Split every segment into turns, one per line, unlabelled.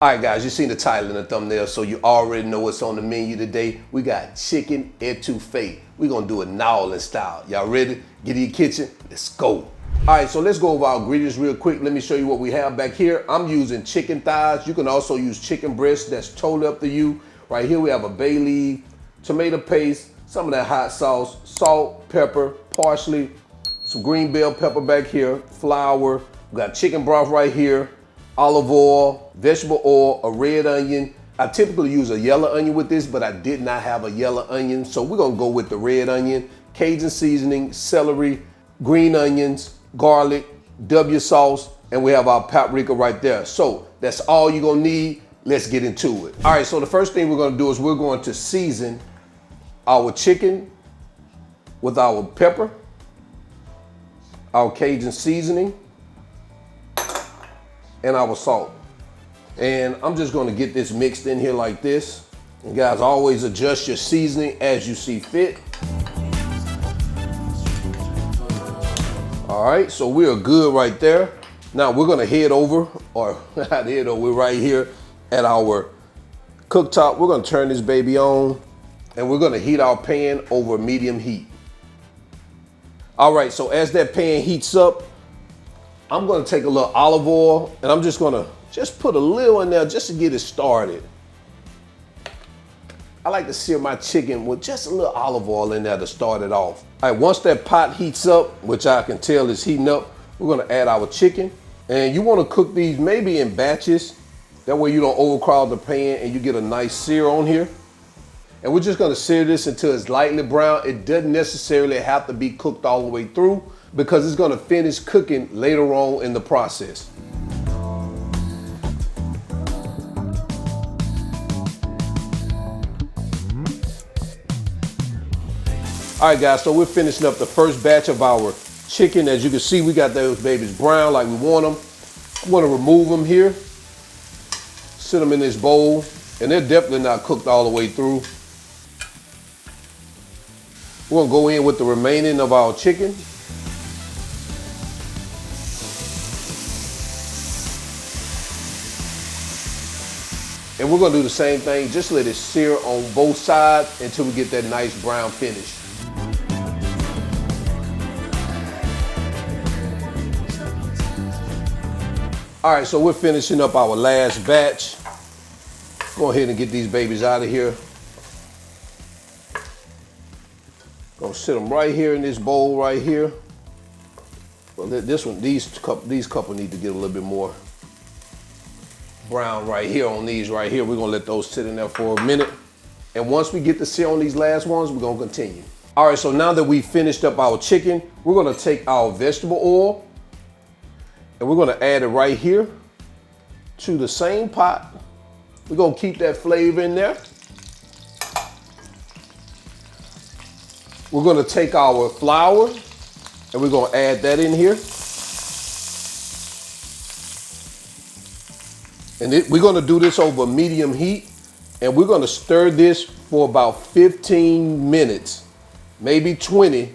All right, guys, you seen the title and the thumbnail, so you already know what's on the menu today. We got chicken étouffée. We're gonna do it New Orleans style. Y'all ready? Get in your kitchen, let's go. All right, so let's go over our ingredients real quick. Let me show you what we have back here. I'm using chicken thighs. You can also use chicken breast. That's totally up to you. Right here we have a bay leaf, tomato paste, some of that hot sauce, salt, pepper, parsley, some green bell pepper back here, flour. We got chicken broth right here, olive oil, vegetable oil, a red onion. I typically use a yellow onion with this, but I did not have a yellow onion, so we're gonna go with the red onion, Cajun seasoning, celery, green onions, garlic, W sauce, and we have our paprika right there. So that's all you're gonna need. Let's get into it. All right, so the first thing we're gonna do is we're going to season our chicken with our pepper, our Cajun seasoning, and our salt. And I'm just gonna get this mixed in here like this. And guys, always adjust your seasoning as you see fit. All right, so we are good right there. Now we're gonna head over, or not head over, we're right here at our cooktop. We're gonna turn this baby on and we're gonna heat our pan over medium heat. All right, so as that pan heats up, I'm gonna take a little olive oil and I'm just gonna put a little in there just to get it started. I like to sear my chicken with just a little olive oil in there to start it off. All right, once that pot heats up, which I can tell is heating up, we're gonna add our chicken. And you wanna cook these maybe in batches. That way you don't overcrowd the pan and you get a nice sear on here. And we're just gonna sear this until it's lightly brown. It doesn't necessarily have to be cooked all the way through because it's gonna finish cooking later on in the process. All right, guys, so we're finishing up the first batch of our chicken. As you can see, we got those babies brown like we want them. I'm gonna remove them here, sit them in this bowl, and they're definitely not cooked all the way through. We're gonna go in with the remaining of our chicken. And we're gonna do the same thing, just let it sear on both sides until we get that nice brown finish. All right, so we're finishing up our last batch. Go ahead and get these babies out of here. Gonna sit them right here in this bowl right here. Well, this one, these couple need to get a little bit more brown right here on these right here. We're gonna let those sit in there for a minute. And once we get the sear on these last ones, we're gonna continue. All right, so now that we finished up our chicken, we're gonna take our vegetable oil and we're gonna add it right here to the same pot. We're gonna keep that flavor in there. We're gonna take our flour and we're gonna add that in here. And we're gonna do this over medium heat and we're gonna stir this for about 15 minutes, maybe 20,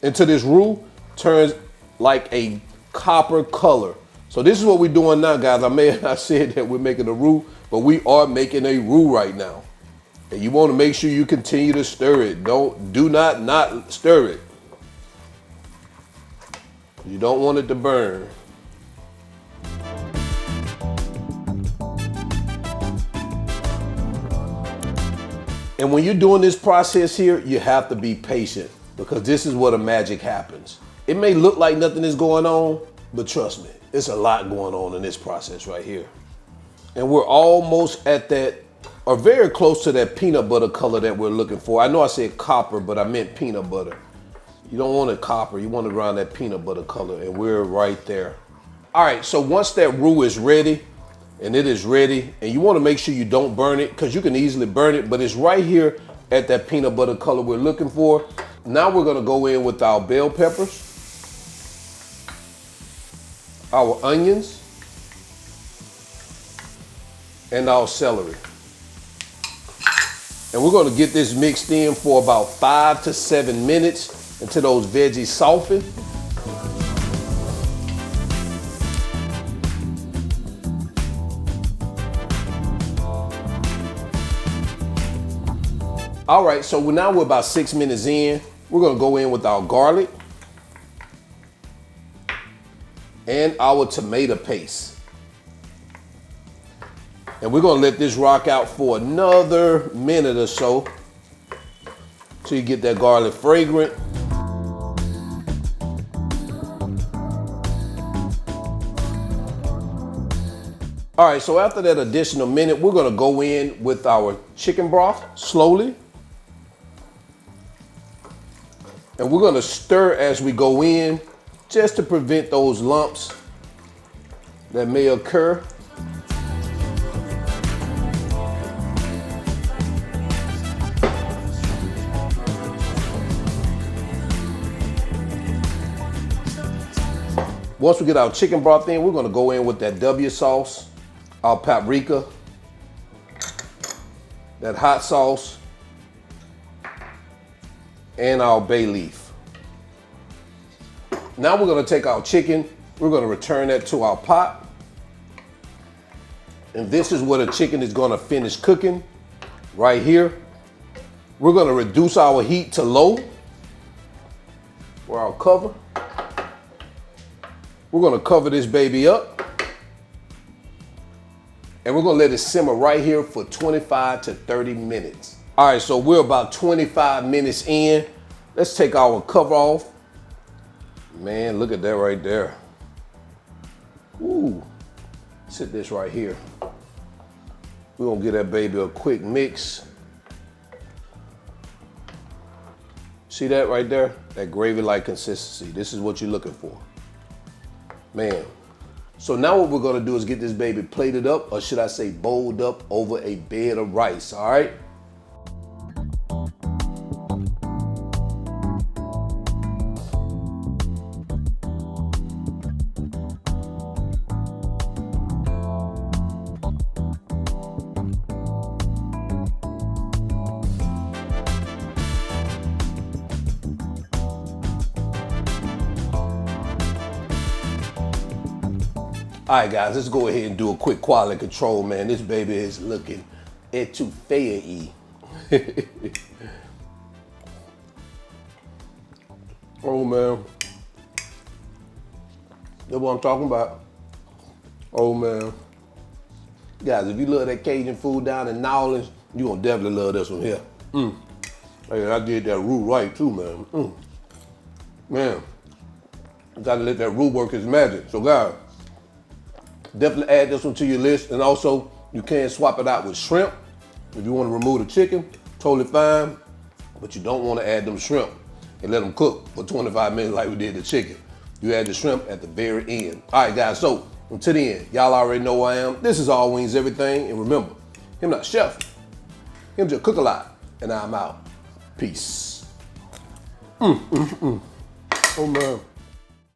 until this roux turns like a copper color. So this is what we're doing now, guys. I may have not said that we're making a roux, but we are making a roux right now. And you want to make sure you continue to stir it. Do not stir it. You don't want it to burn. And when you're doing this process here, you have to be patient because this is where the magic happens. It may look like nothing is going on, but trust me, it's a lot going on in this process right here. And we're almost at that, or very close to that peanut butter color that we're looking for. I know I said copper, but I meant peanut butter. You don't want it copper, you want it around that peanut butter color, and we're right there. All right, so once that roux is ready, and it is ready, and you wanna make sure you don't burn it, because you can easily burn it, but it's right here at that peanut butter color we're looking for. Now we're gonna go in with our bell peppers, our onions, and our celery. And we're gonna get this mixed in for about 5 to 7 minutes until those veggies soften. All right, so now we're about 6 minutes in. We're gonna go in with our garlic and our tomato paste. And we're gonna let this rock out for another minute or so till you get that garlic fragrant. All right, so after that additional minute, we're gonna go in with our chicken broth slowly. And we're gonna stir as we go in just to prevent those lumps that may occur. Once we get our chicken broth in, we're gonna go in with that W sauce, our paprika, that hot sauce, and our bay leaf. Now we're gonna take our chicken, we're gonna return that to our pot. And this is where the chicken is gonna finish cooking, right here. We're gonna reduce our heat to low for our cover. We're gonna cover this baby up. And we're gonna let it simmer right here for 25 to 30 minutes. All right, so we're about 25 minutes in. Let's take our cover off. Man, look at that right there. Ooh, sit this right here. We're gonna give that baby a quick mix. See that right there? That gravy-like consistency. This is what you're looking for. Man. So now what we're gonna do is get this baby plated up, or should I say bowled up over a bed of rice, all right? All right, guys, let's go ahead and do a quick quality control, man. This baby is looking Etouffee-y. Oh, man. That's what I'm talking about. Oh, man. Guys, if you love that Cajun food down in New Orleans, you're going to definitely love this one here. Hey, I did that roux right, too, man. Man, you got to let that roux work its magic. So, guys, definitely add this one to your list. And also, you can swap it out with shrimp. If you want to remove the chicken, totally fine. But you don't want to add them shrimp and let them cook for 25 minutes like we did the chicken. You add the shrimp at the very end. All right, guys, so until the end, y'all already know who I am. This is All Wings Everything. And remember, him not chef, him just cook a lot. And I'm out. Peace. Oh, man.